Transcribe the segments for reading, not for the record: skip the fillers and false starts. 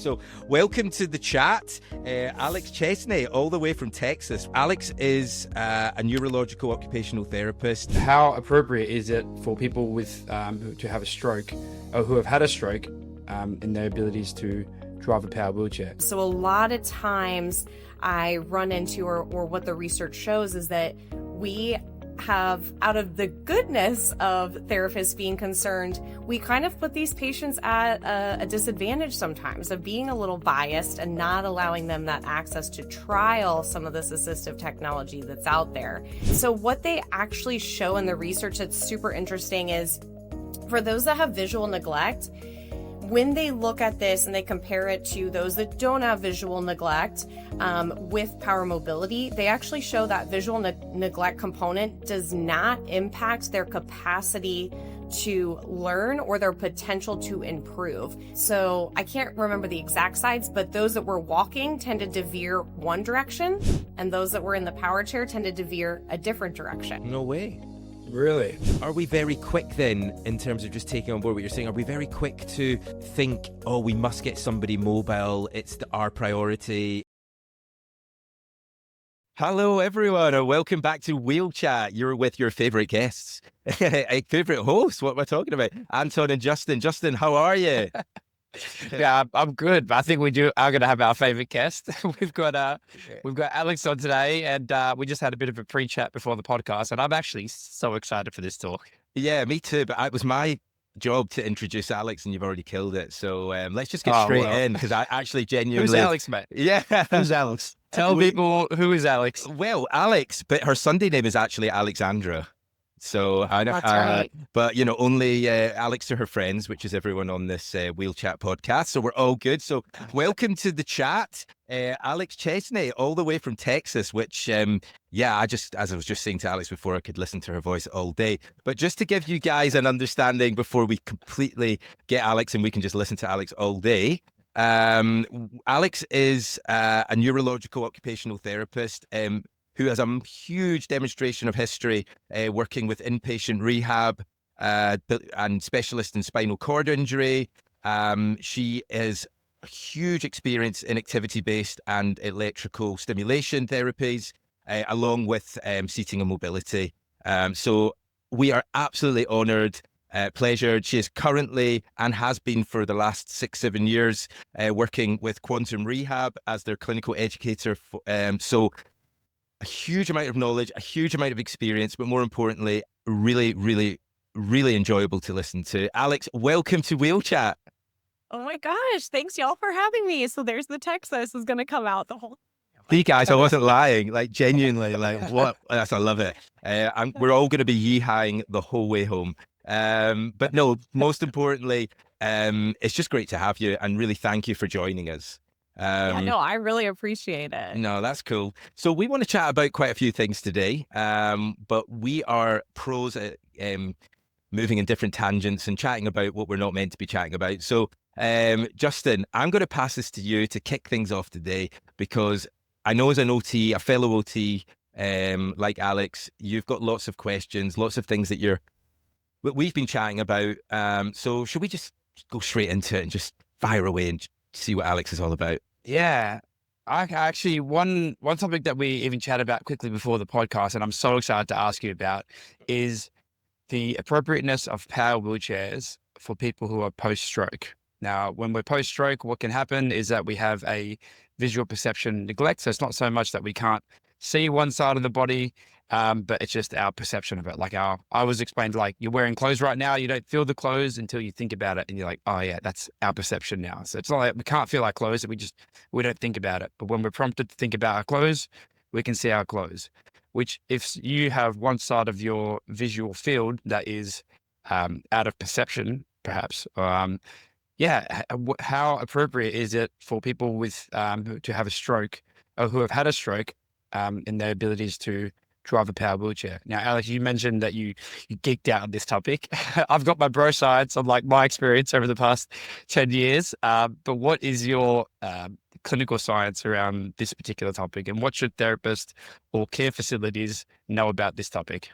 So welcome to the chat, Alex Chesney, all the way from Texas. Alex is a neurological occupational therapist. How appropriate is it for people with to have a stroke or who have had a stroke in their abilities to drive a power wheelchair? So a lot of times I run into, or what the research shows is that we have, out of the goodness of therapists being concerned, we kind of put these patients at a disadvantage sometimes of being a little biased and not allowing them that access to trial some of this assistive technology that's out there. So what they actually show in the research that's super interesting is for those that have visual neglect, when they look at this and they compare it to those that don't have visual neglect with power mobility, they actually show that visual neglect component does not impact their capacity to learn or their potential to improve. So I can't remember the exact sides, but those that were walking tended to veer one direction, and those that were in the power chair tended to veer a different direction. No way. Really? Are we very quick then, in terms of just taking on board what you're saying, are we very quick to think, oh, we must get somebody mobile, it's our priority? Hello, everyone, and welcome back to Wheel Chat. You're with your favourite guests. A favourite host, what am I talking about? Anton and Justin. Justin, how are you? Yeah, I'm good. But I think we are going to have our favorite guest. We've got Alex on today, and we just had a bit of a pre-chat before the podcast, and I'm actually so excited for this talk. Yeah, me too. But it was my job to introduce Alex, and you've already killed it. So let's just get straight in, because I actually genuinely... Who's Alex, mate? Yeah. Who's Alex? Tell people who is Alex. Well, Alex, but her Sunday name is actually Alexandra. So I know, That's right. But only Alex to her friends, which is everyone on this Wheel Chat podcast. So we're all good. So welcome to the chat, Alex Chesney, all the way from Texas. Which, as I was just saying to Alex before, I could listen to her voice all day. But just to give you guys an understanding before we completely get Alex and we can just listen to Alex all day. Alex is a neurological occupational therapist. Who has a huge demonstration of history working with inpatient rehab and specialist in spinal cord injury. She is a huge experience in activity-based and electrical stimulation therapies, along with seating and mobility. So we are absolutely honoured, pleasured. She is currently, and has been for the last 6-7 years, working with Quantum Rehab as their clinical educator. So a huge amount of knowledge, a huge amount of experience, but more importantly, really, really, really enjoyable to listen to. Alex, welcome to Wheel Chat. Oh my gosh, thanks y'all for having me. So there's the Texas is going to come out the whole... See, guys, I wasn't lying, like genuinely, like what? I love it. We're all going to be yee-hawing the whole way home. But no, most importantly, it's just great to have you, and really thank you for joining us. I really appreciate it. No, that's cool. So we want to chat about quite a few things today, but we are pros at moving in different tangents and chatting about what we're not meant to be chatting about. So Justin, I'm going to pass this to you to kick things off today, because I know as an OT, a fellow OT, like Alex, you've got lots of questions, lots of things that we've been chatting about. So should we just go straight into it and just fire away and see what Alex is all about? Yeah. I actually, one topic that we even chatted about quickly before the podcast, and I'm so excited to ask you about, is the appropriateness of power wheelchairs for people who are post-stroke. Now, when we're post-stroke, what can happen is that we have a visual perception neglect. So it's not so much that we can't see one side of the body, but it's just our perception of it. Like I was explained, like, you're wearing clothes right now, you don't feel the clothes until you think about it, and you're like, oh yeah, that's our perception now. So it's not like we can't feel our clothes, we don't think about it. But when we're prompted to think about our clothes, we can see our clothes. Which, if you have one side of your visual field that is out of perception, perhaps, how appropriate is it for people with to have a stroke, or who have had a stroke, in their abilities to drive a power wheelchair? Now, Alex, you mentioned that you geeked out on this topic. I've got my bro science on, like, my experience over the past 10 years. But what is your clinical science around this particular topic, and what should therapists or care facilities know about this topic?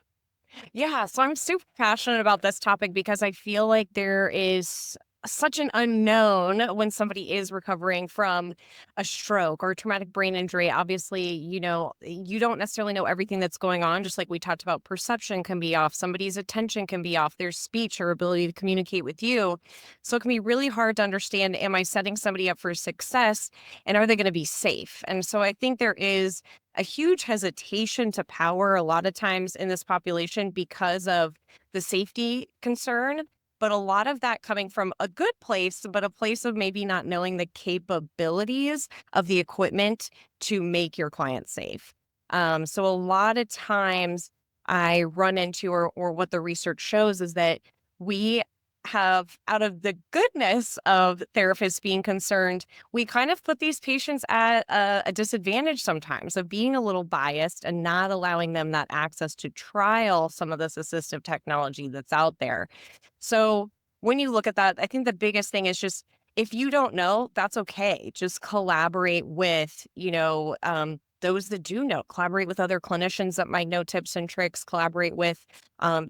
Yeah, so I'm super passionate about this topic because I feel like there is such an unknown when somebody is recovering from a stroke or a traumatic brain injury. Obviously, you don't necessarily know everything that's going on. Just like we talked about, perception can be off, somebody's attention can be off, their speech or ability to communicate with you. So it can be really hard to understand, am I setting somebody up for success and are they going to be safe? And so I think there is a huge hesitation to power a lot of times in this population because of the safety concern, but a lot of that coming from a good place, but a place of maybe not knowing the capabilities of the equipment to make your client safe. So a lot of times I run into, or what the research shows is that we have, out of the goodness of therapists being concerned, we kind of put these patients at a disadvantage sometimes of being a little biased and not allowing them that access to trial some of this assistive technology that's out there. So when you look at that, I think the biggest thing is just, if you don't know, that's okay. Just collaborate with, those that do know, collaborate with other clinicians that might know tips and tricks, collaborate with,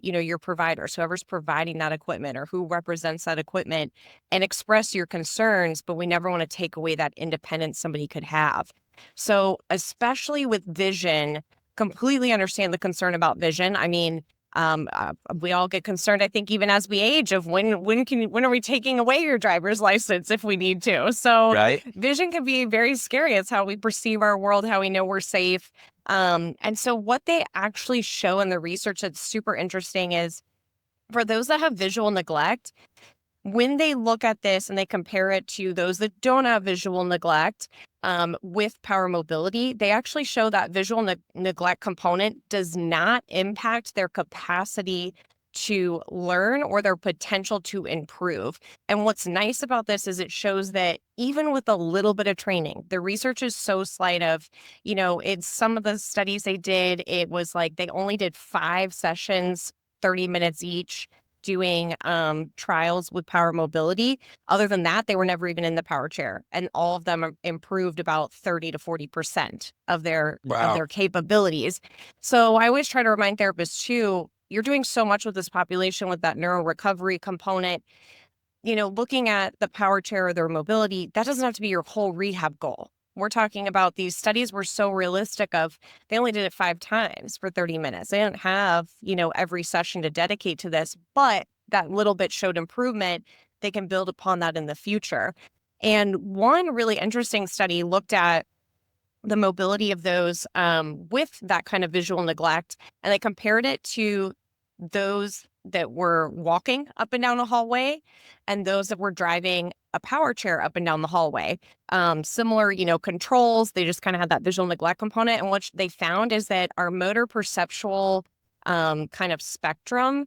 your providers, whoever's providing that equipment or who represents that equipment, and express your concerns, but we never want to take away that independence somebody could have. So especially with vision, completely understand the concern about vision. I mean, we all get concerned, I think, even as we age, of when are we taking away your driver's license if we need to? So Right. vision can be very scary. It's how we perceive our world, how we know we're safe. And so what they actually show in the research that's super interesting is, for those that have visual neglect, when they look at this and they compare it to those that don't have visual neglect, with power mobility, they actually show that visual neglect component does not impact their capacity to learn or their potential to improve. And what's nice about this is it shows that even with a little bit of training, the research is so slight of, it's some of the studies they did, it was like they only did 5 sessions, 30 minutes each, doing trials with power mobility. Other than that, they were never even in the power chair, and all of them improved about 30 to 40% of their capabilities. So I always try to remind therapists too, you're doing so much with this population with that neuro recovery component. Looking at the power chair or their mobility, that doesn't have to be your whole rehab goal. We're talking about, these studies were so realistic of, they only did it 5 times for 30 minutes. They didn't have, every session to dedicate to this, but that little bit showed improvement. They can build upon that in the future. And one really interesting study looked at the mobility of those with that kind of visual neglect, and they compared it to those that were walking up and down a hallway and those that were driving a power chair up and down the hallway. Similar, controls, they just kind of had that visual neglect component. And what they found is that our motor perceptual kind of spectrum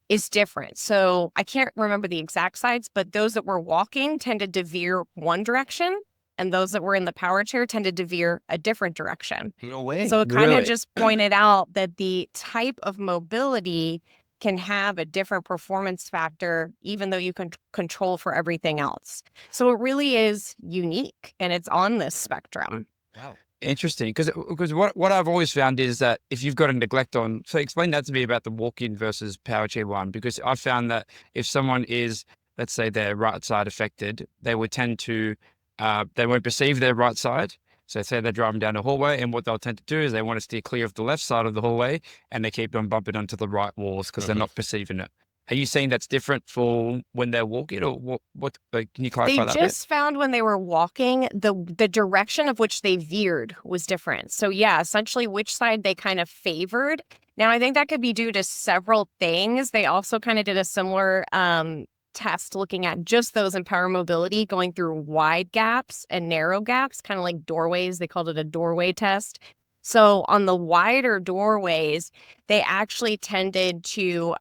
is different. So I can't remember the exact sides, but those that were walking tended to veer one direction, and those that were in the power chair tended to veer a different direction. No way. So it kind of Really? just pointed out that the type of mobility can have a different performance factor, even though you can control for everything else. So it really is unique, and it's on this spectrum. Wow. Interesting, because what I've always found is that if you've got a neglect on, so explain that to me about the walk-in versus power chair one, because I've found that if someone is, let's say, their right side affected, they would tend to, they won't perceive their right side. So say they're driving down a hallway, and what they'll tend to do is they want to steer clear of the left side of the hallway, and they keep on bumping onto the right walls because they're not perceiving it. Are you saying that's different for when they're walking, or what can you clarify that They just found when they were walking, the direction of which they veered was different. So yeah, essentially which side they kind of favored. Now, I think that could be due to several things. They also kind of did a similar test looking at just those in power mobility, going through wide gaps and narrow gaps, kind of like doorways. They called it a doorway test. So on the wider doorways, they actually tended to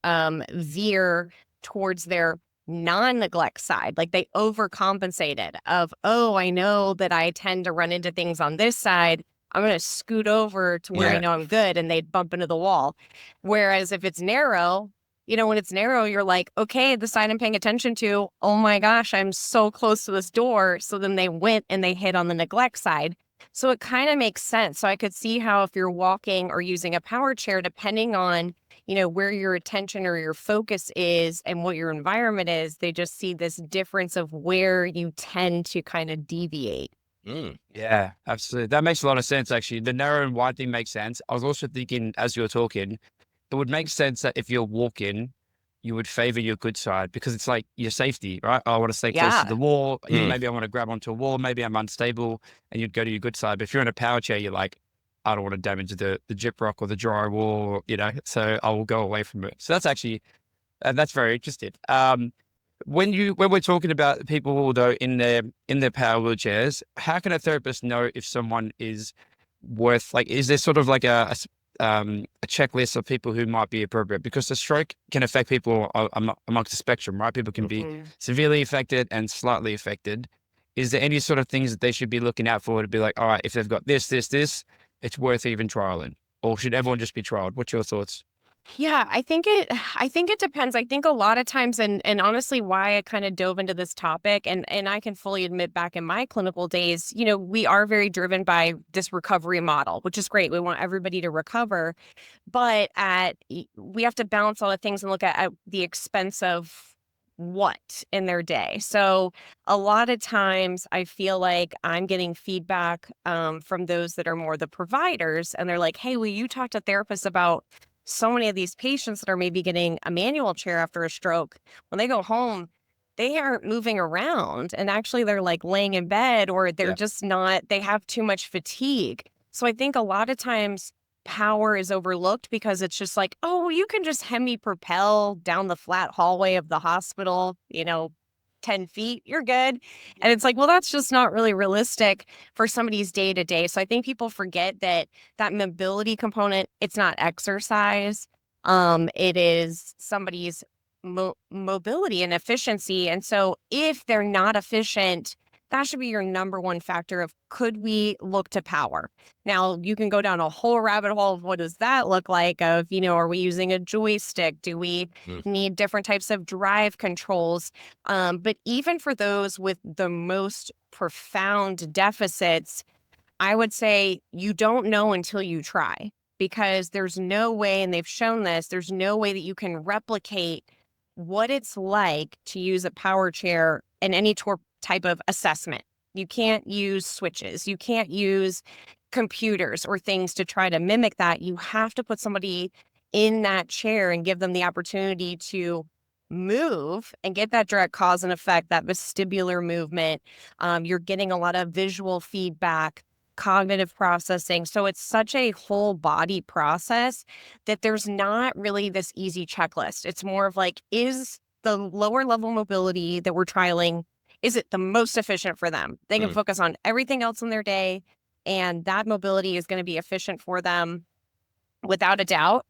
veer towards their non-neglect side. Like they overcompensated of, oh, I know that I tend to run into things on this side, I'm going to scoot over to where I know I'm good, and they'd bump into the wall. Whereas if it's narrow, when it's narrow, you're like, okay, the side I'm paying attention to, oh my gosh, I'm so close to this door. So then they went and they hit on the neglect side. So it kind of makes sense. So I could see how if you're walking or using a power chair, depending on, where your attention or your focus is and what your environment is. They just see this difference of where you tend to kind of deviate. Yeah, absolutely. That makes a lot of sense, actually. The narrow and wide thing makes sense. I was also thinking, as you were talking, it would make sense that if you're walking, you would favor your good side because it's like your safety, right? I want to stay close to the wall. Maybe I want to grab onto a wall. Maybe I'm unstable, and you'd go to your good side. But if you're in a power chair, you're like, I don't want to damage the gyprock or the drywall, so I will go away from it. So that's actually, that's very interesting. When we're talking about people though in their power wheelchairs, how can a therapist know if someone is worth, like, is there sort of like a checklist of people who might be appropriate? Because the stroke can affect people amongst the spectrum, right? People can be severely affected and slightly affected. Is there any sort of things that they should be looking out for to be like, all right, if they've got this, it's worth even trialing, or should everyone just be trialed? What's your thoughts? Yeah, I think it depends. I think a lot of times, and honestly, why I kind of dove into this topic, and I can fully admit back in my clinical days, we are very driven by this recovery model, which is great. We want everybody to recover, but we have to balance all the things and look at the expense of what in their day. So a lot of times I feel like I'm getting feedback from those that are more the providers, and they're like, hey, will you talk to therapists about so many of these patients that are maybe getting a manual chair after a stroke? When they go home, they aren't moving around, and actually they're like laying in bed, or they're just not, they have too much fatigue. So I think a lot of times power is overlooked because it's just like, oh, you can just hemi-propel down the flat hallway of the hospital, 10 feet, you're good. And it's like, well, that's just not really realistic for somebody's day to day. So I think people forget that mobility component, it's not exercise. It is somebody's mobility and efficiency. And so if they're not efficient, that should be your number one factor of, could we look to power? Now, you can go down a whole rabbit hole of what does that look like of, are we using a joystick? Do we need different types of drive controls? But even for those with the most profound deficits, I would say you don't know until you try, because there's no way, and they've shown this, there's no way that you can replicate what it's like to use a power chair in any type of assessment. You can't use switches. You can't use computers or things to try to mimic that. You have to put somebody in that chair and give them the opportunity to move and get that direct cause and effect, that vestibular movement. You're getting a lot of visual feedback, cognitive processing. So it's such a whole body process that there's not really this easy checklist. It's more of like, is the lower level mobility that we're trialing, is it the most efficient for them? They can focus on everything else in their day, and that mobility is going to be efficient for them without a doubt.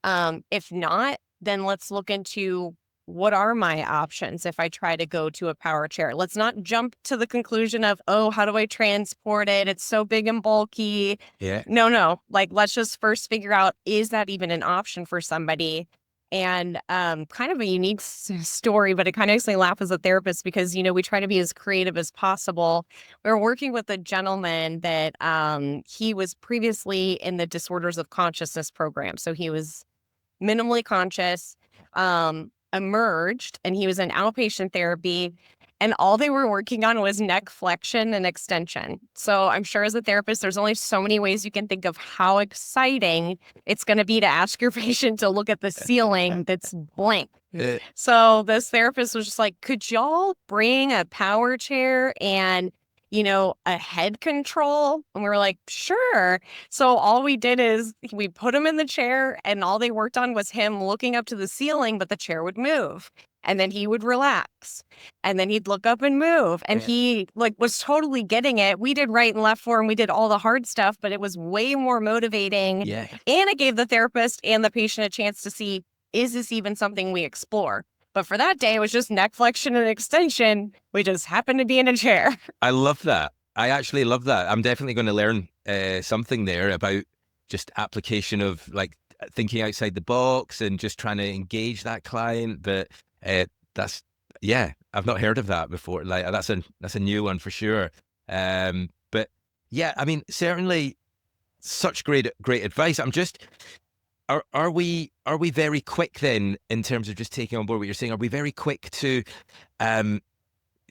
If not, then let's look into, what are my options if I try to go to a power chair? Let's not jump to the conclusion of, oh, how do I transport it? It's so big and bulky. Yeah. No. Like, let's just first figure out, is that even an option for somebody? And kind of a unique story, but it kind of makes me laugh as a therapist because, we try to be as creative as possible. We were working with a gentleman that he was previously in the Disorders of Consciousness program. So he was minimally conscious, emerged, and he was in outpatient therapy. And all they were working on was neck flexion and extension. So I'm sure as a therapist, there's only so many ways you can think of how exciting it's going to be to ask your patient to look at the ceiling that's blank. So this therapist was just like, could y'all bring a power chair and, a head control? And we were like, sure. So all we did is we put him in the chair, and all they worked on was him looking up to the ceiling, but the chair would move. And then he would relax, and then he'd look up and move. And he was totally getting it. We did right and left for him. We did all the hard stuff, but it was way more motivating. Yeah. And it gave the therapist and the patient a chance to see, is this even something we explore? But for that day, it was just neck flexion and extension. We just happened to be in a chair. I love that. I actually love that. I'm definitely going to learn something there about just application of like thinking outside the box and just trying to engage that client. But I've not heard of that before. Like that's a new one for sure. But yeah, I mean, certainly such great advice. are we very quick then, in terms of just taking on board what you're saying? Are we very quick to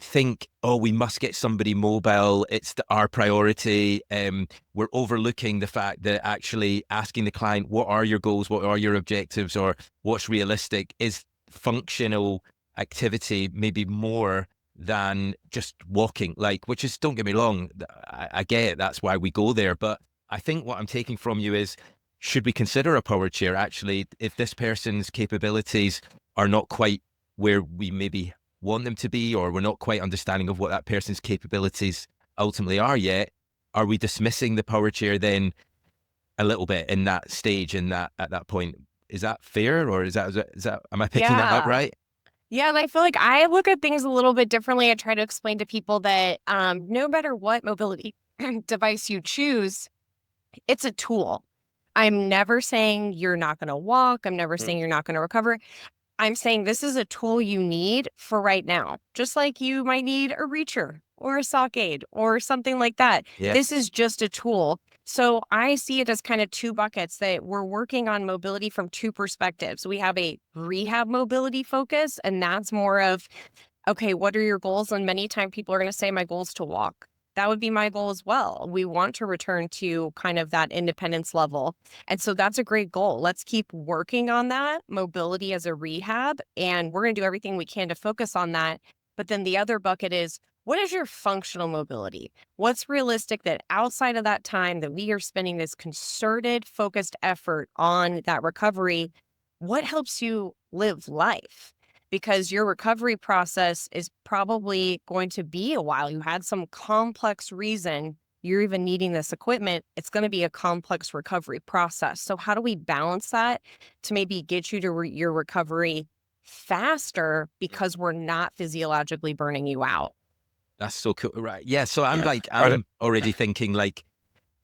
think, oh, we must get somebody mobile, it's our priority? We're overlooking the fact that actually asking the client, what are your goals, what are your objectives, or what's realistic, is functional activity maybe more than just walking, like, which is, don't get me wrong, I get it, that's why we go there. But I think what I'm taking from you is, should we consider a power chair actually if this person's capabilities are not quite where we maybe want them to be, or we're not quite understanding of what that person's capabilities ultimately are yet? Are we dismissing the power chair then a little bit in that stage, in that, at that point? Is that fair, or is that am I picking that up Yeah. right? Yeah, and I feel like I look at things a little bit differently. I try to explain to people that no matter what mobility device you choose, it's a tool. I'm never saying you're not going to walk. I'm never saying you're not going to recover. I'm saying this is a tool you need for right now, just like you might need a reacher or a sock aid or something like that. Yeah. This is just a tool. So I see it as kind of two buckets, that we're working on mobility from two perspectives. We have a rehab mobility focus, and that's more of, okay, what are your goals? And many times people are going to say, my goal is to walk. That would be my goal as well. We want to return to kind of that independence level. And so that's a great goal. Let's keep working on that mobility as a rehab. And we're going to do everything we can to focus on that. But then the other bucket is, what is your functional mobility? What's realistic that outside of that time that we are spending this concerted, focused effort on that recovery, what helps you live life? Because your recovery process is probably going to be a while. You had some complex reason you're even needing this equipment. It's going to be a complex recovery process. So how do we balance that to maybe get you to your recovery faster, because we're not physiologically burning you out? That's so cool. Right. Yeah. So I'm Right. I'm already thinking, like,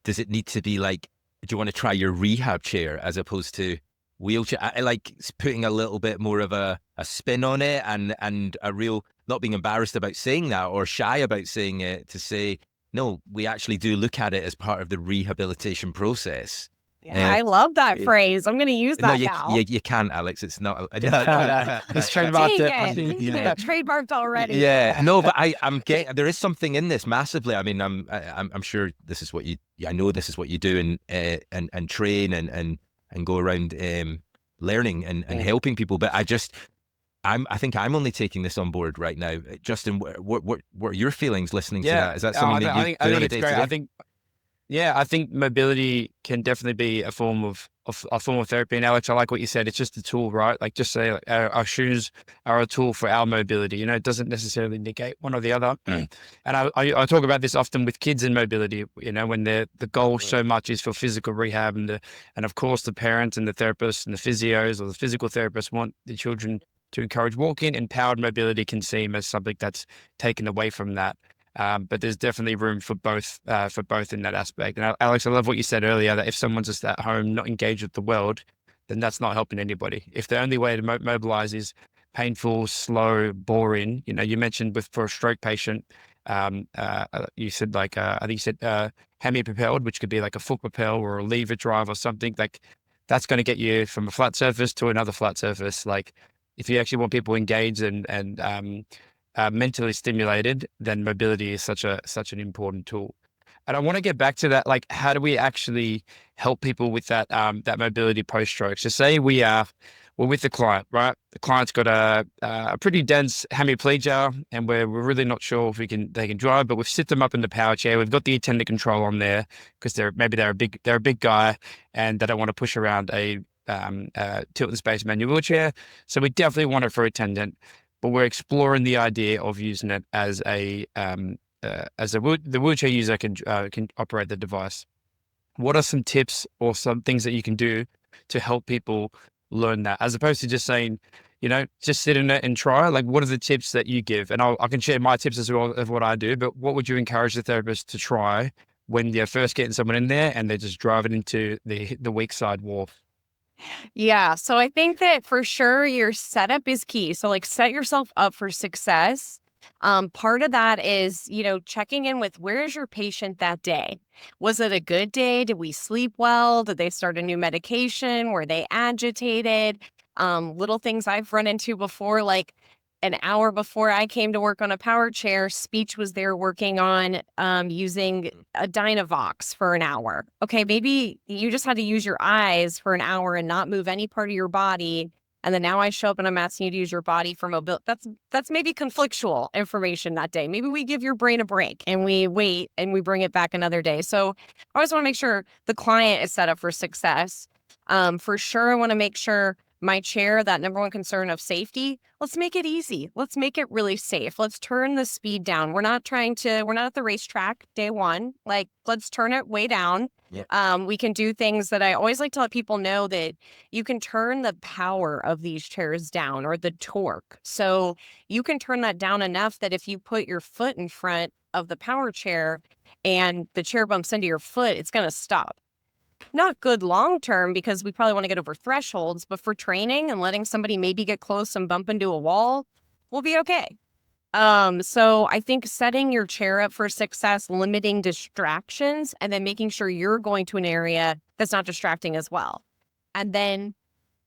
does it need to be like, do you want to try your rehab chair as opposed to wheelchair? I like putting a little bit more of a spin on it, and a real, not being embarrassed about saying that or shy about saying it, to say, no, we actually do look at it as part of the rehabilitation process. Yeah, I love that phrase. I'm going to use No, that now. you can't, Alex. It's not. It's trademarked Dang it. it. Yeah. Trademarked already. Yeah, no, but I'm getting, there is something in this massively. I mean, I'm sure this is what you, I know this is what you do, and train and go around learning and helping people. But I think I'm only taking this on board right now. Justin, what are your feelings listening to that? Is that something that you I do think on a it's great. day-to-day? I think mobility can definitely be a form of therapy. And Alex, I like what you said. It's just a tool, right? Like, just say, like, our shoes are a tool for our mobility. You know, it doesn't necessarily negate one or the other. And I talk about this often with kids in mobility. You know, when the goal so much is for physical rehab, and of course the parents and the therapists and the physios or the physical therapists want the children to encourage walking. Empowered mobility can seem as something that's taken away from that. But there's definitely room for both in that aspect. And Alex, I love what you said earlier, that if someone's just at home, not engaged with the world, then that's not helping anybody. If the only way to mobilize is painful, slow, boring, you know, you mentioned for a stroke patient, you said, like, I think you said hemi-propelled, which could be like a foot propel or a lever drive or something, like that's going to get you from a flat surface to another flat surface. Like, if you actually want people engaged and mentally stimulated, then mobility is such an important tool. And I want to get back to that, like, how do we actually help people with that mobility post-stroke? So say we're with the client, right? The client's got a pretty dense hemiplegia, and we're really not sure if they can drive, but we've sit them up in the power chair. We've got the attendant control on there because they're a big guy and they don't want to push around a tilt and space manual wheelchair. So we definitely want it for attendant. But we're exploring the idea of using it as the wheelchair user can operate the device. What are some tips or some things that you can do to help people learn that, as opposed to just saying, you know, just sit in it and try? Like, what are the tips that you give? And I can share my tips as well of what I do, but what would you encourage the therapist to try when you're first getting someone in there and they're just driving into the weak side wall? Yeah. So I think that for sure your setup is key. So, like, set yourself up for success. Part of that is, checking in with where is your patient that day? Was it a good day? Did we sleep well? Did they start a new medication? Were they agitated? Little things I've run into before, like an hour before I came to work on a power chair, speech was there working on using a Dynavox for an hour. Okay, maybe you just had to use your eyes for an hour and not move any part of your body. And then now I show up and I'm asking you to use your body for mobility. That's maybe conflictual information that day. Maybe we give your brain a break and we wait and we bring it back another day. So I always want to make sure the client is set up for success. For sure, I want to make sure my chair, that number one concern of safety, let's make it easy. Let's make it really safe. Let's turn the speed down. We're not at the racetrack day one. Like, let's turn it way down. Yeah. We can do things that I always like to let people know that you can turn the power of these chairs down, or the torque. So you can turn that down enough that if you put your foot in front of the power chair and the chair bumps into your foot, it's going to stop. Not good long term, because we probably want to get over thresholds, but for training and letting somebody maybe get close and bump into a wall, we'll be okay. So I think setting your chair up for success, limiting distractions, and then making sure you're going to an area that's not distracting as well. And then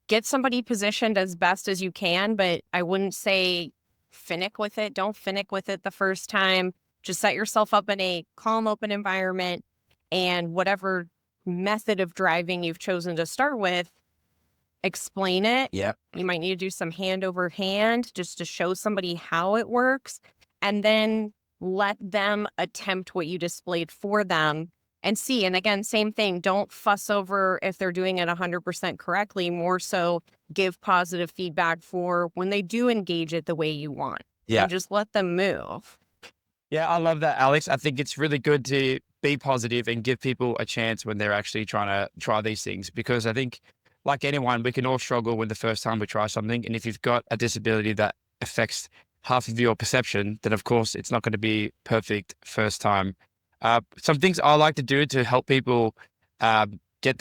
get somebody positioned as best as you can, but I wouldn't say finick with it. Don't finick with it the first time. Just set yourself up in a calm, open environment, and whatever method of driving you've chosen to start with, explain it. Yeah. You might need to do some hand over hand just to show somebody how it works, and then let them attempt what you displayed for them and see. And again, same thing. Don't fuss over if they're doing it 100% correctly. More so, give positive feedback for when they do engage it the way you want. Yeah. And just let them move. Yeah, I love that, Alex. I think it's really good to be positive and give people a chance when they're actually trying to try these things, because I think, like anyone, we can all struggle when the first time we try something. And if you've got a disability that affects half of your perception, then of course it's not going to be perfect first time. Some things I like to do to help people get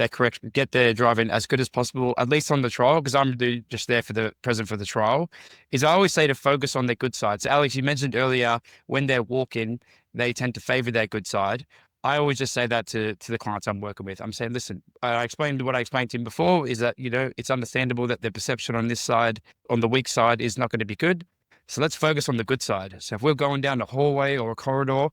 their driving as good as possible, at least on the trial, because I'm just there for the trial, is I always say to focus on their good side. So Alex, you mentioned earlier, when they're walking, they tend to favor their good side. I always just say that to the clients I'm working with. I'm saying, listen, I explained what I explained to him before, is that, it's understandable that their perception on this side, on the weak side, is not going to be good. So let's focus on the good side. So if we're going down a hallway or a corridor,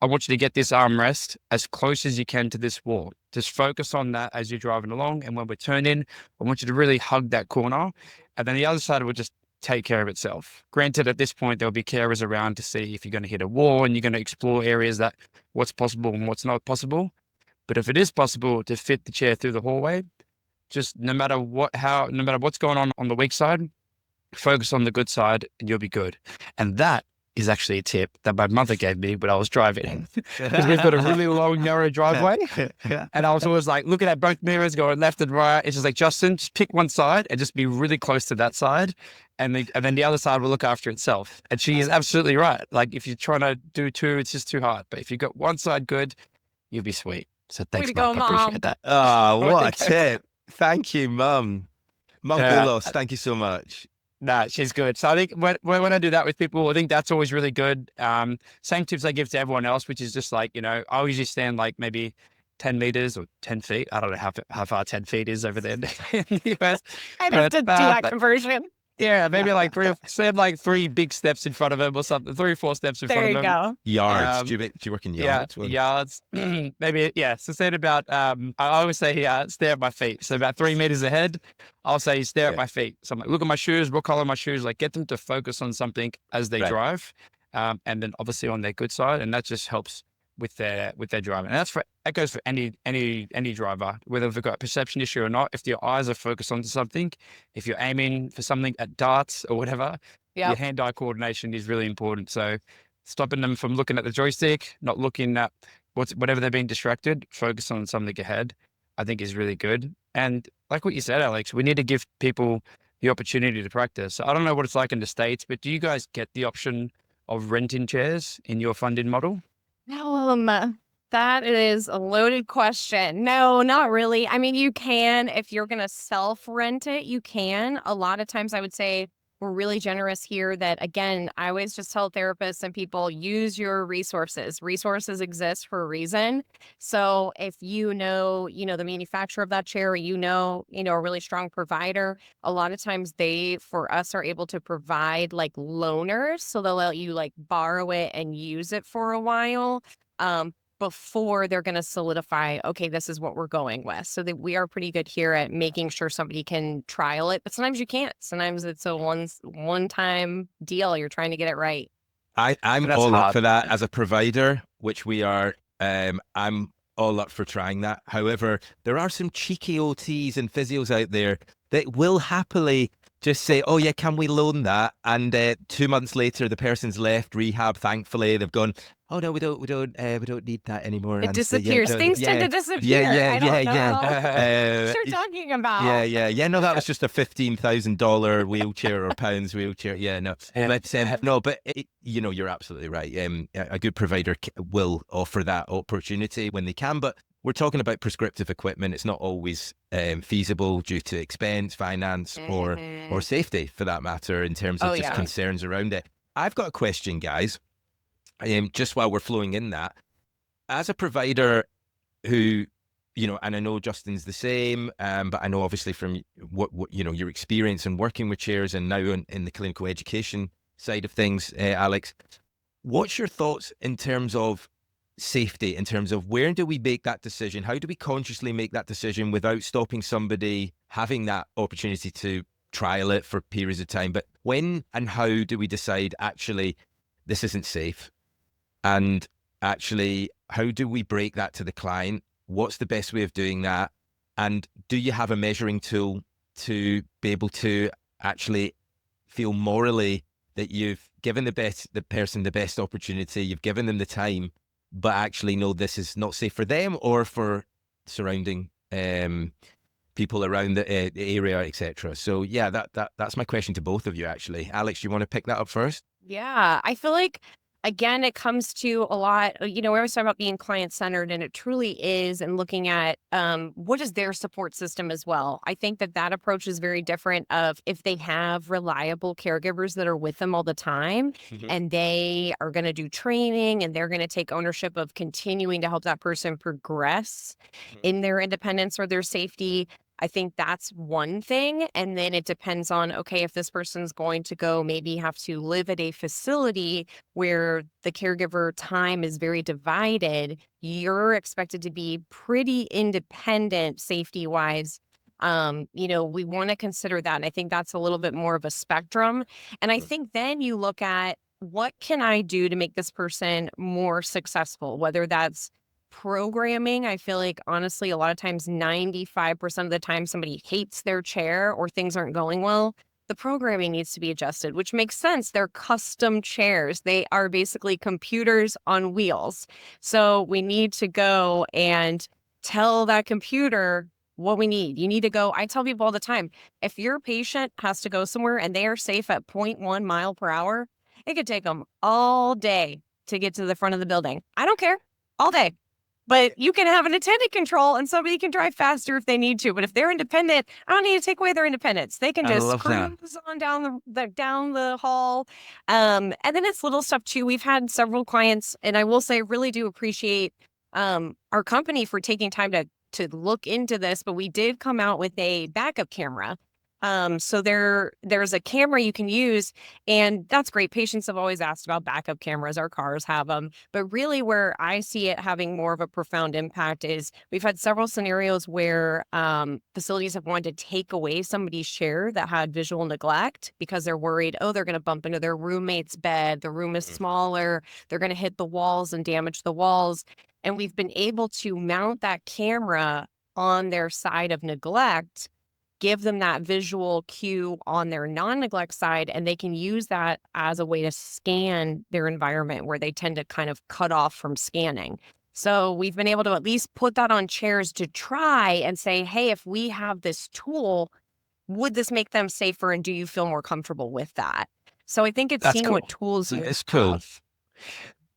I want you to get this armrest as close as you can to this wall. Just focus on that as you're driving along. And when we turn in, I want you to really hug that corner. And then the other side will just take care of itself. Granted, at this point, there'll be carers around to see if you're going to hit a wall, and you're going to explore areas that what's possible and what's not possible. But if it is possible to fit the chair through the hallway, just no matter what's going on the weak side, focus on the good side and you'll be good. And that is actually a tip that my mother gave me when I was driving, because we've got a really long, narrow driveway. And I was always like looking at both mirrors, going left and right. It's just like, Justin, just pick one side and just be really close to that side. And then the other side will look after itself. And she is absolutely right. Like, if you're trying to do two, it's just too hard. But if you've got one side good, you'll be sweet. So thanks, Way to go, Mum. I Mom. appreciate that. Oh, what a tip. Thank you, Mum. Mum Yeah. Boulos, thank you so much. Nah, she's good. So I think when I do that with people, I think that's always really good. Same tips I give to everyone else, which is just like, I usually stand like maybe 10 meters or 10 feet. I don't know how far 10 feet is over there in the US. I'd have to do that conversion. Yeah, maybe like three big steps in front of him or something, 3 or 4 steps in There front you of him. go. Yards. Do you work in yards? Yeah, yards. Maybe, yeah. So say about, I always say, stare at my feet. So about 3 meters ahead, I'll say, stare at my feet. So I'm like, look at my shoes, what color are my shoes? Like, get them to focus on something as they drive. And then obviously on their good side. And that just helps with their driving. And that goes for any driver, whether they've got a perception issue or not. If your eyes are focused onto something, if you're aiming for something at darts or whatever, your hand-eye coordination is really important. So stopping them from looking at the joystick, not looking at whatever they're being distracted, focus on something ahead, I think is really good. And like what you said, Alex, we need to give people the opportunity to practice. So I don't know what it's like in the States, but do you guys get the option of renting chairs in your funding model? That is a loaded question. No, not really. I mean, you can, if you're going to self-rent it, you can. A lot of times I would say We're really generous here that, again, I always just tell therapists and people, use your resources. Resources exist for a reason. So if the manufacturer of that chair, or a really strong provider, a lot of times they, for us, are able to provide like loaners. So they'll let you like borrow it and use it for a while. Before they're going to solidify, okay, this is what we're going with. So that we are pretty good here at making sure somebody can trial it, but sometimes you can't. Sometimes it's a one-time deal. You're trying to get it right. I'm That's all up hard. for that as a provider, which we are. I'm all up for trying that. However, there are some cheeky OTs and physios out there that will happily just say, "Oh yeah, can we loan that?" And 2 months later, the person's left rehab. Thankfully, they've gone, "Oh no, we don't need that anymore." It And disappears. Things tend to disappear. I don't know what you're talking about. Yeah. No, that was just a $15,000 wheelchair or pounds wheelchair. Yeah, no, but you're absolutely right. A good provider will offer that opportunity when they can, but we're talking about prescriptive equipment. It's not always feasible due to expense, finance, or safety, for that matter, in terms of concerns around it. I've got a question, guys. Just while we're flowing in that, as a provider who, and I know Justin's the same, but I know obviously from what your experience in working with chairs and now in the clinical education side of things, Alex, what's your thoughts in terms of safety, in terms of where do we make that decision? How do we consciously make that decision without stopping somebody having that opportunity to trial it for periods of time? But when and how do we decide, actually, this isn't safe? And actually, how do we break that to the client? What's the best way of doing that? And do you have a measuring tool to be able to actually feel morally that you've given the person the best opportunity, you've given them the time, but actually know this is not safe for them or for surrounding people around the area, etc. So yeah, that's my question to both of you, actually. Alex, you want to pick that up first? Yeah, I feel like, again, it comes to a lot, we always talk about being client-centered, and it truly is, and looking at what is their support system as well. I think that approach is very different of if they have reliable caregivers that are with them all the time, and they are going to do training, and they're going to take ownership of continuing to help that person progress in their independence or their safety. I think that's one thing. And then it depends on, okay, if this person's going to go maybe have to live at a facility where the caregiver time is very divided, you're expected to be pretty independent safety wise. We want to consider that. And I think that's a little bit more of a spectrum. And I think then you look at, what can I do to make this person more successful, whether that's programming. I feel like, honestly, a lot of times, 95% of the time, somebody hates their chair or things aren't going well. The programming needs to be adjusted, which makes sense. They're custom chairs. They are basically computers on wheels. So we need to go and tell that computer what we need. You need to go. I tell people all the time, if your patient has to go somewhere and they are safe at 0.1 mile per hour, it could take them all day to get to the front of the building. I don't care. All day. But you can have an attendant control and somebody can drive faster if they need to. But if they're independent, I don't need to take away their independence. They can just cruise on down the hall. And then it's little stuff too. We've had several clients, and I will say, really do appreciate our company for taking time to look into this. But we did come out with a backup camera. So there's a camera you can use, and that's great. Patients have always asked about backup cameras. Our cars have them. But really, where I see it having more of a profound impact is we've had several scenarios where facilities have wanted to take away somebody's chair that had visual neglect because they're worried, they're going to bump into their roommate's bed. The room is smaller. They're going to hit the walls and damage the walls. And we've been able to mount that camera on their side of neglect, give them that visual cue on their non-neglect side, and they can use that as a way to scan their environment where they tend to kind of cut off from scanning. So we've been able to at least put that on chairs to try and say, hey, if we have this tool, would this make them safer, and do you feel more comfortable with that? So I think it's seeing what tools you have. Cool.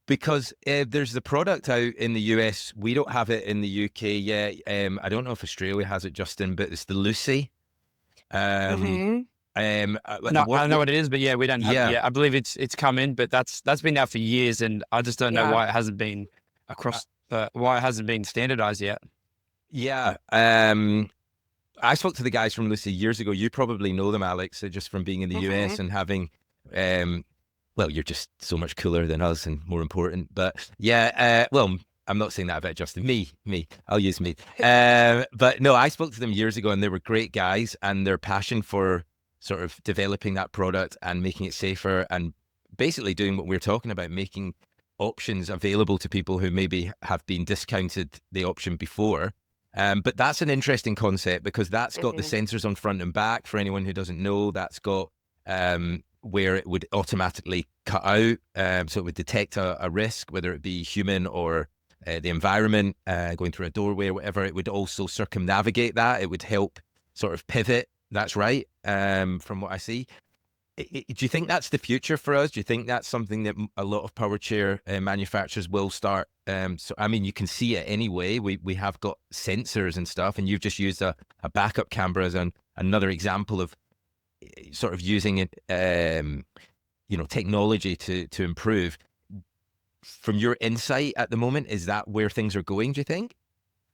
Because there's the product out in the US. We don't have it in the UK yet. I don't know if Australia has it, Justin, but it's the Lucy. No, I don't know what it is, but yeah, we don't have Yeah. it yet. I believe it's come in, but that's been out for years, and I just don't know Yeah. why it hasn't been across why it hasn't been standardized yet. Yeah. I spoke to the guys from Lucy years ago. You probably know them, Alex, just from being in the US and having, well, you're just so much cooler than us and more important. But yeah, well, I'm not saying that about Justin. Me, I'll use me. But no, I spoke to them years ago and they were great guys, and their passion for sort of developing that product and making it safer and basically doing what we're talking about, making options available to people who maybe have been discounted the option before. But that's an interesting concept because that's got the sensors on front and back. For anyone who doesn't know, that's got where it would automatically cut out. So it would detect a risk, whether it be human or the environment, going through a doorway or whatever. It would also circumnavigate that. It would help sort of pivot. That's right, from what I see. Do you think that's the future for us? Do you think that's something that a lot of power chair manufacturers will start? So, I mean, you can see it anyway. We have got sensors and stuff, and you've just used a backup camera as another example of sort of using it, technology to improve. From your insight at the moment, is that where things are going, do you think?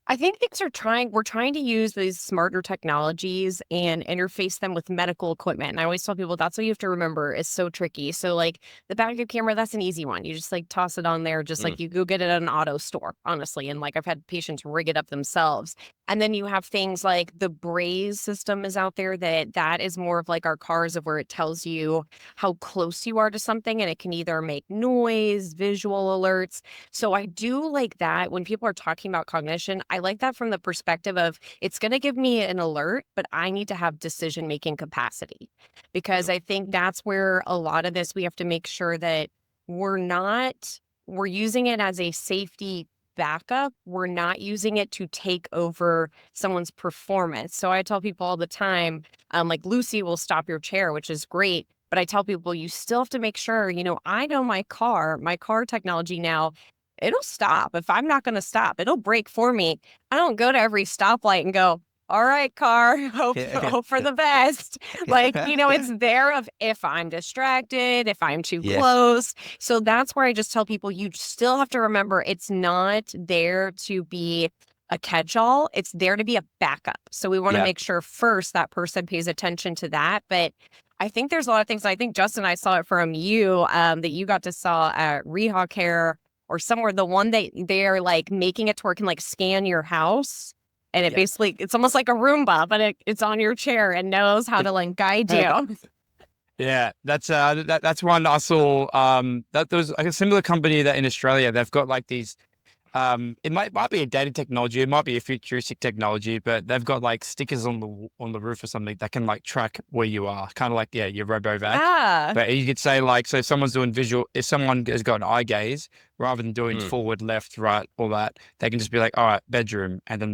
I think we're trying to use these smarter technologies and interface them with medical equipment. And I always tell people that's what you have to remember is so tricky. So like the backup camera, that's an easy one. You just like toss it on there, just like you go get it at an auto store, honestly. And like I've had patients rig it up themselves. And then you have things like the Braze system is out there that is more of like our cars of where it tells you how close you are to something and it can either make noise, visual alerts. So I do like that when people are talking about cognition. I like that from the perspective of it's going to give me an alert, but I need to have decision-making capacity because I think that's where a lot of this, we have to make sure that we're using it as a safety backup. We're not using it to take over someone's performance. So I tell people all the time, like Lucy will stop your chair, which is great. But I tell people you still have to make sure, I know my car technology now, it'll stop. If I'm not going to stop, it'll brake for me. I don't go to every stoplight and go, all right, car, hope for the best. Like, it's there of if I'm distracted, if I'm too close. So that's where I just tell people you still have to remember it's not there to be a catch-all. It's there to be a backup. So we want to make sure first that person pays attention to that. But I think there's a lot of things. I think, Justin, I saw it from you that you got to saw at Rehab Care or somewhere, the one that they're like making it to where it can like scan your house. And it basically, it's almost like a Roomba, but it's on your chair and knows how to like guide you. Yeah, that's one I saw. That there was like a similar company that in Australia, they've got like these, it might be a dated technology, it might be a futuristic technology, but they've got like stickers on the roof or something that can like track where you are, kind of like your RoboVac. Yeah. But you could say like, so if someone's doing visual, if someone has got an eye gaze, rather than doing forward, left, right, all that, they can just be like, all right, bedroom, and then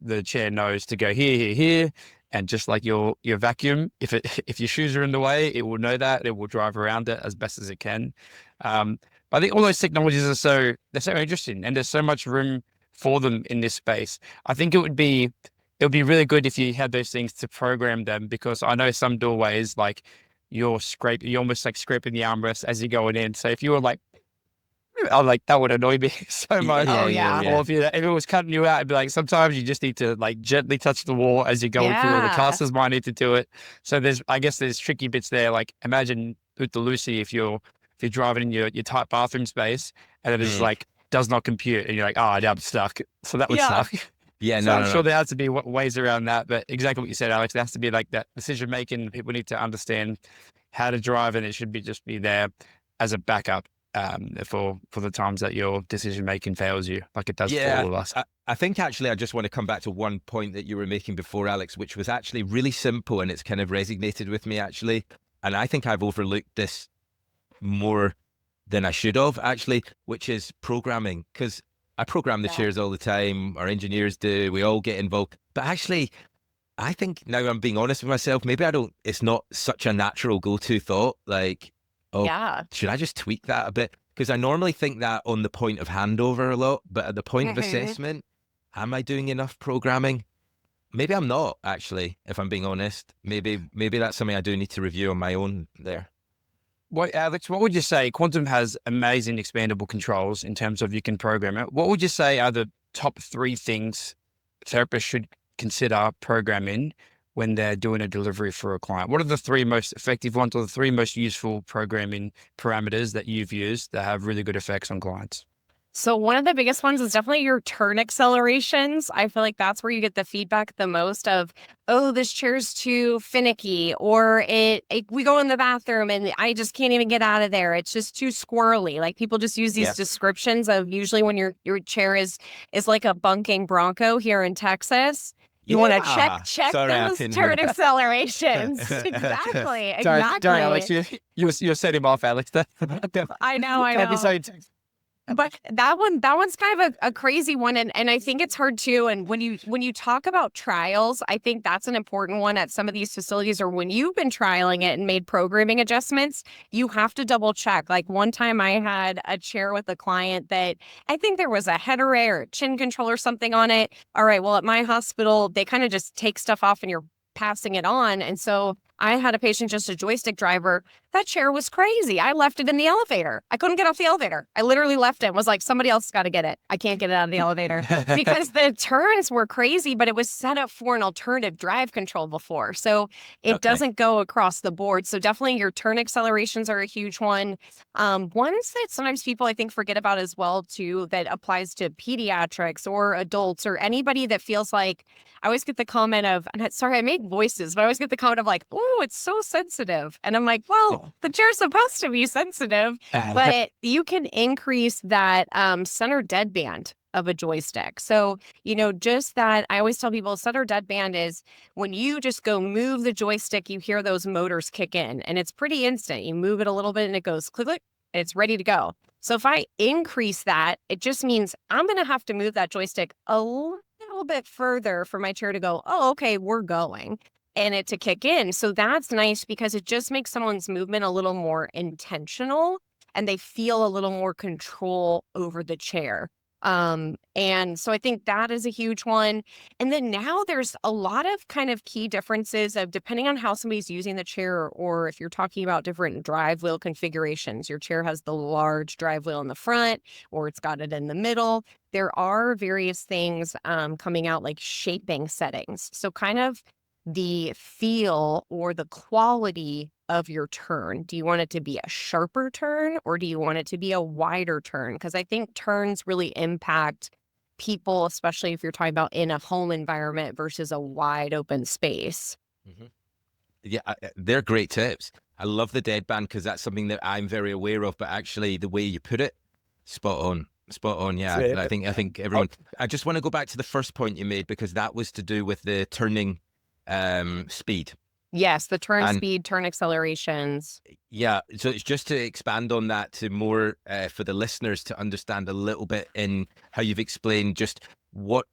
the chair knows to go here, and just like your vacuum, if your shoes are in the way, it will know that, it will drive around it as best as it can. But I think all those technologies are so interesting, and there's so much room for them in this space. I think it would be really good if you had those things to program them, because I know some doorways like you're almost like scraping the armrest as you're going in. So if you were like, that would annoy me so much. Oh, yeah. Or if it was cutting you out, it'd be like, sometimes you just need to like gently touch the wall as you're going through. Or the casters might need to do it. So I guess there's tricky bits there. Like imagine with the Lucy, if you're driving in your tight bathroom space and it is like does not compute, and you're like, oh, I'm stuck. So that would suck. Yeah, so I'm sure there has to be ways around that. But exactly what you said, Alex, there has to be like that decision making. People need to understand how to drive, and it should just be there as a backup. For the times that your decision making fails you, like it does for all of us. I think actually I just want to come back to one point that you were making before, Alex, which was actually really simple, and it's kind of resonated with me actually. And I think I've overlooked this more than I should have actually, which is programming. Because I program the chairs all the time, our engineers do, we all get involved. But actually, I think now I'm being honest with myself, maybe it's not such a natural go-to thought, like, should I just tweak that a bit? Because I normally think that on the point of handover a lot, but at the point of assessment, am I doing enough programming? maybe I'm not actually, if I'm being honest. Maybe that's something I do need to review on my own there. Alex, what would you say? Quantum has amazing expandable controls in terms of you can program it. What would you say are the top 3 things therapists should consider programming when they're doing a delivery for a client? What are the 3 most effective ones or the 3 most useful programming parameters that you've used that have really good effects on clients? So one of the biggest ones is definitely your turn accelerations. I feel like that's where you get the feedback the most of, oh, this chair's too finicky, or we go in the bathroom and I just can't even get out of there. It's just too squirrely. Like people just use these descriptions of usually when your chair is like a bunking Bronco here in Texas. You want to check those turn accelerations. Exactly. Don't, Alex. You're setting him off, Alex. I know. But that one's kind of a crazy one. And I think it's hard too. And when you talk about trials, I think that's an important one at some of these facilities, or when you've been trialing it and made programming adjustments, you have to double check. Like one time I had a chair with a client that I think there was a head array or a chin control or something on it. All right, well, at my hospital, they kind of just take stuff off and you're passing it on. And so I had a patient, just a joystick driver. That chair was crazy. I left it in the elevator. I couldn't get off the elevator. I literally left it and was like, somebody else got to get it. I can't get it out of the elevator because the turns were crazy, but it was set up for an alternative drive control before. So it doesn't go across the board. So definitely your turn accelerations are a huge one. Ones that sometimes people I think forget about as well too, that applies to pediatrics or adults or anybody that feels like, I always get the comment of, and sorry, I make voices, but I always get the comment of like, oh, it's so sensitive. And I'm like, well, the chair's supposed to be sensitive, but you can increase that center deadband of a joystick. So, just that, I always tell people center deadband is when you just go move the joystick, you hear those motors kick in and it's pretty instant. You move it a little bit and it goes click, click, and it's ready to go. So if I increase that, it just means I'm going to have to move that joystick a little bit further for my chair to go, oh, okay, we're going, and it to kick in. So that's nice because it just makes someone's movement a little more intentional and they feel a little more control over the chair. And so I think that is a huge one. And then now there's a lot of kind of key differences of depending on how somebody's using the chair, or if you're talking about different drive wheel configurations, your chair has the large drive wheel in the front, or it's got it in the middle. There are various things, coming out like shaping settings. So kind of the feel or the quality of your turn. Do you want it to be a sharper turn or do you want it to be a wider turn? Because I think turns really impact people, especially if you're talking about in a home environment versus a wide open space. Mm-hmm. Yeah, they're great tips. I love the deadband because that's something that I'm very aware of, but actually the way you put it, spot on. Spot on. Yeah. I think everyone, I just want to go back to the first point you made because that was to do with the turning speed. Yes, the turn speed, turn accelerations. Yeah, so it's just to expand on that to more for the listeners to understand a little bit in how you've explained just what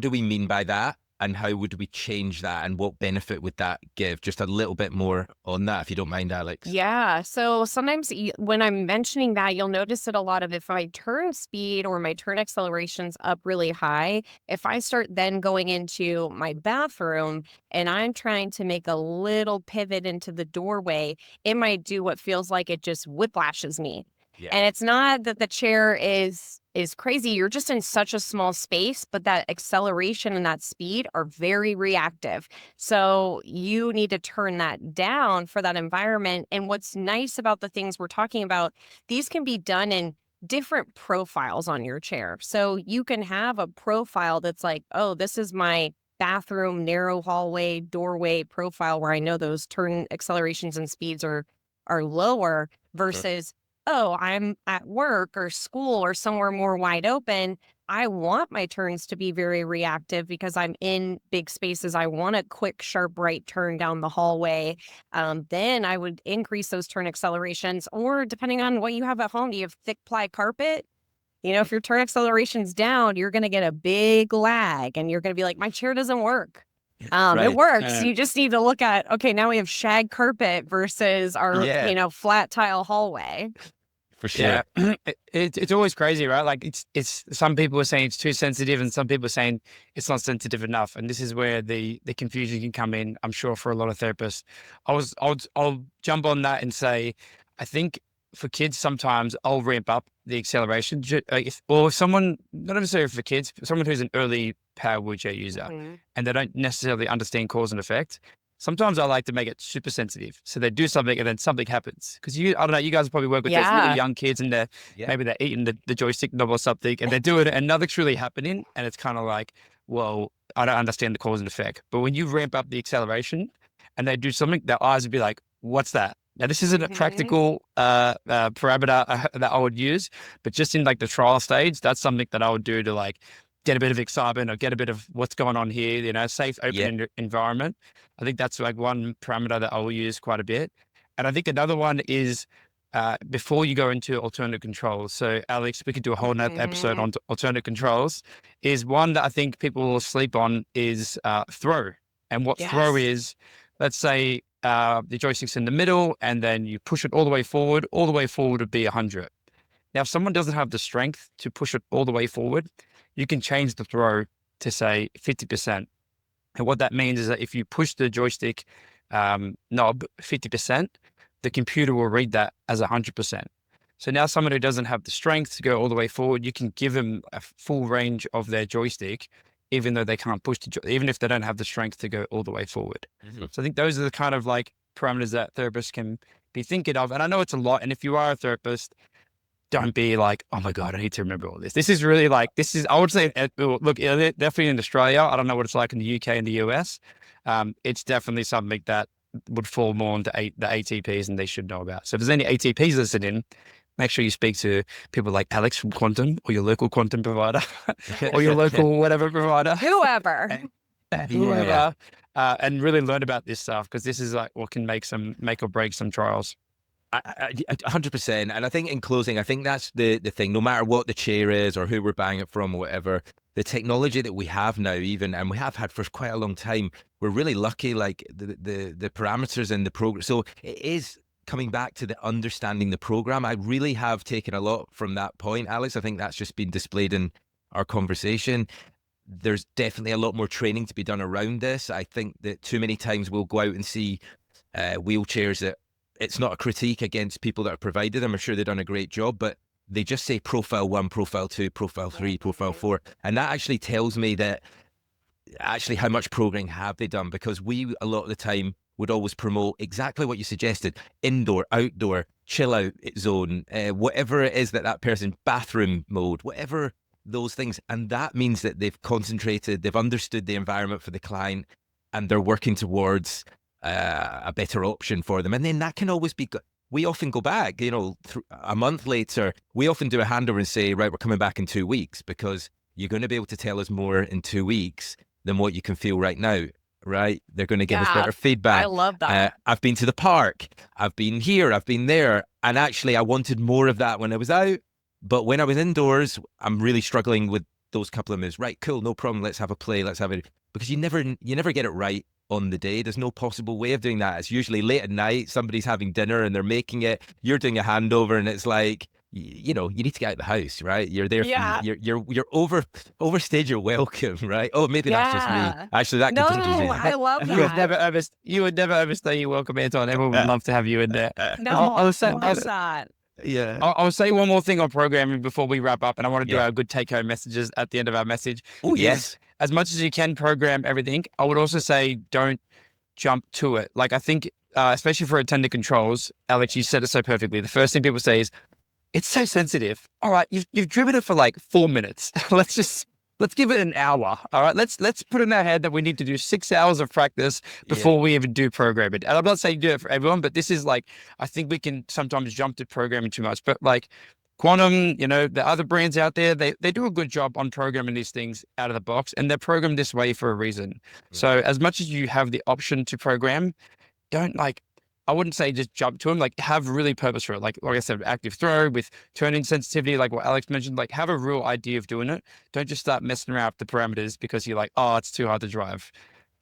do we mean by that and how would we change that and what benefit would that give? Just a little bit more on that, if you don't mind, Alex. Yeah. So sometimes when I'm mentioning that, you'll notice it a lot of if my turn speed or my turn acceleration's up really high, if I start then going into my bathroom and I'm trying to make a little pivot into the doorway, it might do what feels like it just whiplashes me. Yeah. And it's not that the chair is crazy. You're just in such a small space, but that acceleration and that speed are very reactive. So you need to turn that down for that environment. And what's nice about the things we're talking about, these can be done in different profiles on your chair. So you can have a profile that's like, oh, this is my bathroom, narrow hallway, doorway profile where I know those turn accelerations and speeds are lower versus oh, I'm at work or school or somewhere more wide open. I want my turns to be very reactive because I'm in big spaces. I want a quick, sharp right turn down the hallway. Then I would increase those turn accelerations, or depending on what you have at home, do you have thick ply carpet? If your turn acceleration's down, you're going to get a big lag and you're going to be like, my chair doesn't work. Right. It works. You just need to look at, okay, now we have shag carpet versus our, flat tile hallway. for sure. Yeah, it's always crazy, right? Like it's some people are saying it's too sensitive, and some people are saying it's not sensitive enough. And this is where the confusion can come in. I'm sure for a lot of therapists, I'll jump on that and say, I think for kids sometimes I'll ramp up the acceleration. Or someone, not necessarily for kids, someone who's an early power wheelchair user, and they don't necessarily understand cause and effect. Sometimes I like to make it super sensitive. So they do something and then something happens. Because I don't know, you guys probably work with those really young kids and maybe they're eating the joystick knob or something and they do it and nothing's really happening. And it's kind of like, well, I don't understand the cause and effect. But when you ramp up the acceleration and they do something, their eyes would be like, what's that? Now, this isn't a practical parameter that I would use, but just in like the trial stage, that's something that I would do to like get a bit of excitement or get a bit of what's going on here, safe, open environment. I think that's like one parameter that I will use quite a bit. And I think another one is before you go into alternate controls. So Alex, we could do a whole nother episode on alternate controls, is one that I think people will sleep on is throw. And what throw is, let's say the joystick's in the middle and then you push it all the way forward would be 100. Now, if someone doesn't have the strength to push it all the way forward, you can change the throw to say 50%. And what that means is that if you push the joystick knob 50%, the computer will read that as 100%. So now someone who doesn't have the strength to go all the way forward, you can give them a full range of their joystick, even though they can't push even if they don't have the strength to go all the way forward. So I think those are the kind of like parameters that therapists can be thinking of. And I know it's a lot. And if you are a therapist, don't be like, oh my God, I need to remember all this. This is really like, I would say, look, definitely in Australia, I don't know what it's like in the UK and the US. It's definitely something that would fall more into the ATPs and they should know about. So if there's any ATPs listening, make sure you speak to people like Alex from Quantum or your local Quantum provider or your local whatever provider. Whoever. And really learn about this stuff because this is like what can make or break some trials. 100%. And I think in closing, I think that's the thing, no matter what the chair is or who we're buying it from or whatever, the technology that we have now even, and we have had for quite a long time, we're really lucky, like the parameters in the program. So it is coming back to the understanding the program. I really have taken a lot from that point, Alex. I think that's just been displayed in our conversation. There's definitely a lot more training to be done around this. I think that too many times we'll go out and see wheelchairs that it's not a critique against people that have provided them. I'm sure they've done a great job, but they just say profile 1, profile 2, profile 3, profile 4. And that actually tells me that actually how much programming have they done? Because we, a lot of the time, would always promote exactly what you suggested: indoor, outdoor, chill out zone, whatever it is that person, bathroom mode, whatever those things. And that means that they've concentrated, they've understood the environment for the client, and they're working towards a better option for them. And then that can always be, we often go back, a month later, we often do a handover and say, right, we're coming back in 2 weeks because you're going to be able to tell us more in 2 weeks than what you can feel right now. Right? They're going to give us better feedback. I love that. I've been to the park. I've been here. I've been there. And actually, I wanted more of that when I was out. But when I was indoors, I'm really struggling with those couple of moves. Right, cool, no problem. Let's have a play. Let's have it. Because you never get it right on the day. There's no possible way of doing that. It's usually late at night. Somebody's having dinner and they're making it. You're doing a handover, and it's like, you need to get out of the house, right? You're there. You're overstayed your welcome, right? Oh, maybe that's just me. Actually, that continues in. I love that. You would never overstay your welcome, Anton. Everyone would love to have you in there. I'll that. Yeah. I'll say one more thing on programming before we wrap up, and I want to do our good take-home messages at the end of our message. Oh, yes. As much as you can program everything, I would also say don't jump to it. Like, I think, especially for attendant controls, Alex, you said it so perfectly. The first thing people say is, it's so sensitive. All right, you've driven it for like 4 minutes. Let's give it an hour. All right, let's put in our head that we need to do 6 hours of practice before we even do programming. And I'm not saying do it for everyone, but this is like, I think we can sometimes jump to programming too much. But like Quantum, the other brands out there, they do a good job on programming these things out of the box, and they're programmed this way for a reason. So as much as you have the option to program, I wouldn't say just jump to them, like have really purpose for it. Like I said, active throw with turning sensitivity, like what Alex mentioned, like have a real idea of doing it. Don't just start messing around with the parameters because you're like, oh, it's too hard to drive.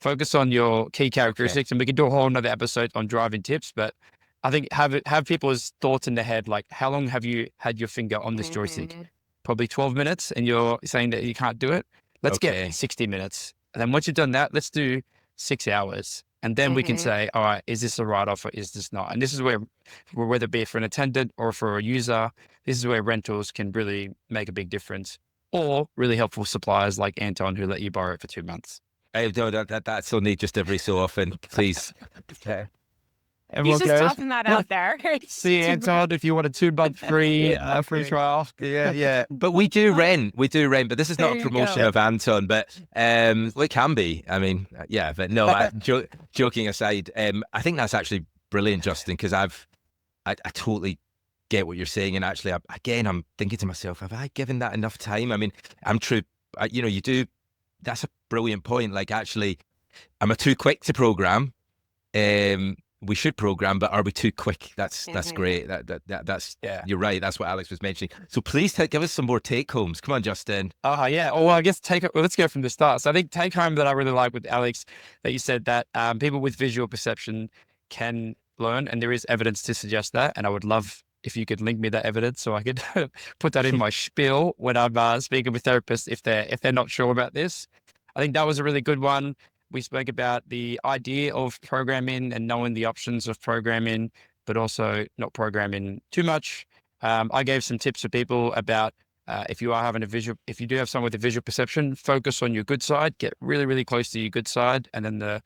Focus on your key characteristics, and we can do a whole nother episode on driving tips, but I think have people's thoughts in their head, like how long have you had your finger on this joystick? Probably 12 minutes, and you're saying that you can't do it. Let's Okay. get 60 minutes. And then once you've done that, let's do 6 hours. And then we can say, all right, is this a write-off or is this not? And this is where whether it be for an attendant or for a user, this is where rentals can really make a big difference, or really helpful suppliers like Anton who let you borrow it for 2 months. No, that's only just every so often, please. Okay. Everyone He's just goes, tossing that out there. see Anton if you want a 2-month free trial. Yeah. But we do rent, but this is not There a you promotion go. of Anton, but well, it can be. I mean, yeah, but no, joking aside, I think that's actually brilliant, Justin, because I totally get what you're saying. And actually, I'm thinking to myself, have I given that enough time? I mean, you do, that's a brilliant point. Like, actually, am I too quick to program? We should program, but are we too quick? That's great. That's You're right. That's what Alex was mentioning. So please give us some more take homes. Come on, Justin. Yeah. Well, I guess let's go from the start. So I think take home that I really like with Alex that you said that people with visual perception can learn, and there is evidence to suggest that. And I would love if you could link me that evidence so I could put that in my spiel when I'm speaking with therapists if they're not sure about this. I think that was a really good one. We spoke about the idea of programming and knowing the options of programming, but also not programming too much. I gave some tips for people about if you do have someone with a visual perception, focus on your good side, get really, really close to your good side, and then the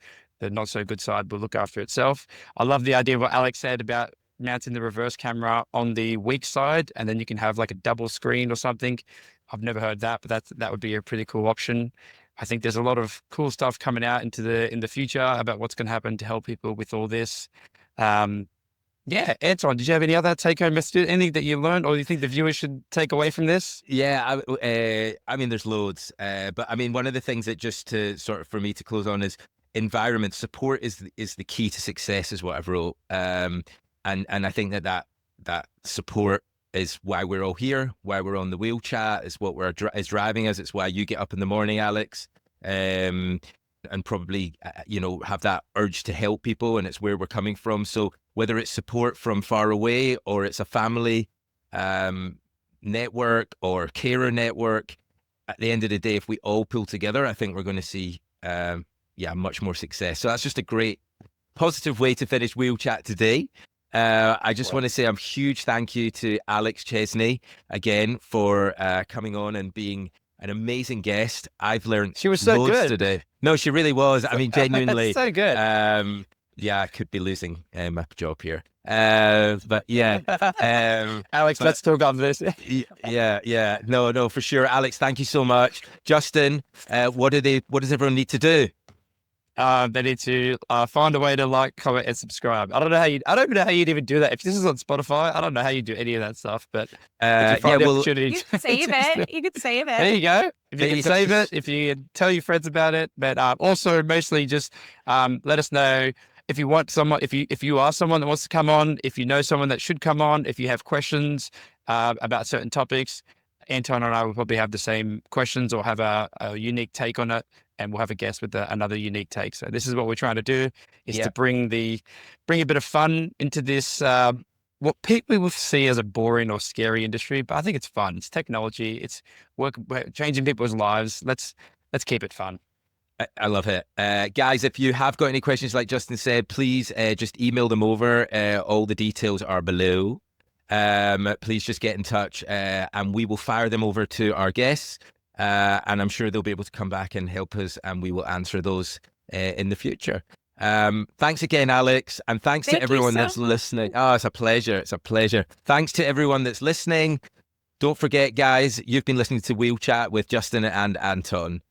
not so good side will look after itself. I love the idea of what Alex said about mounting the reverse camera on the weak side, and then you can have like a double screen or something. I've never heard that, but that would be a pretty cool option. I think there's a lot of cool stuff coming out in the future about what's going to happen to help people with all this. Anton, did you have any other take-home messages, anything that you learned or you think the viewers should take away from this? Yeah, I mean, there's loads, but I mean, one of the things that just to sort of for me to close on is environment support is the key to success, is what I've wrote, and I think that support is why we're all here, why we're on the wheel chat, is what is driving us. It's why you get up in the morning, Alex, and probably, have that urge to help people, and it's where we're coming from. So whether it's support from far away or it's a family network or carer network, at the end of the day, if we all pull together, I think we're going to see, much more success. So that's just a great positive way to finish Wheel Chat today. I just want to say a huge thank you to Alex Chesney again for coming on and being an amazing guest. I've learned She was so loads good today. No, she really was. I mean, genuinely. so good. I could be losing my job here. But yeah. Alex, let's talk on this. Yeah. No, for sure. Alex, thank you so much. Justin, what does everyone need to do? They need to find a way to like, comment, and subscribe. I don't even know how you'd even do that. If this is on Spotify, I don't know how you do any of that stuff. But opportunity, You can save it. You can save it. there you go. If you can save it, if you can tell your friends about it, but also mostly just let us know if you want someone. If you are someone that wants to come on, if you know someone that should come on, if you have questions about certain topics, Anton and I will probably have the same questions or have a unique take on it. And we'll have a guest with another unique take. So this is what we're trying to do, is to bring a bit of fun into this, what people will see as a boring or scary industry. But I think it's fun. It's technology. It's changing people's lives. Let's keep it fun. I love it. Guys, if you have got any questions, like Justin said, please just email them over. All the details are below. Please just get in touch and we will fire them over to our guests. And I'm sure they'll be able to come back and help us, and we will answer those in the future. Thanks again, Alex, and thanks to everyone that's listening. Oh, it's a pleasure. It's a pleasure. Thanks to everyone that's listening. Don't forget, guys, you've been listening to Wheel Chat with Justin and Anton.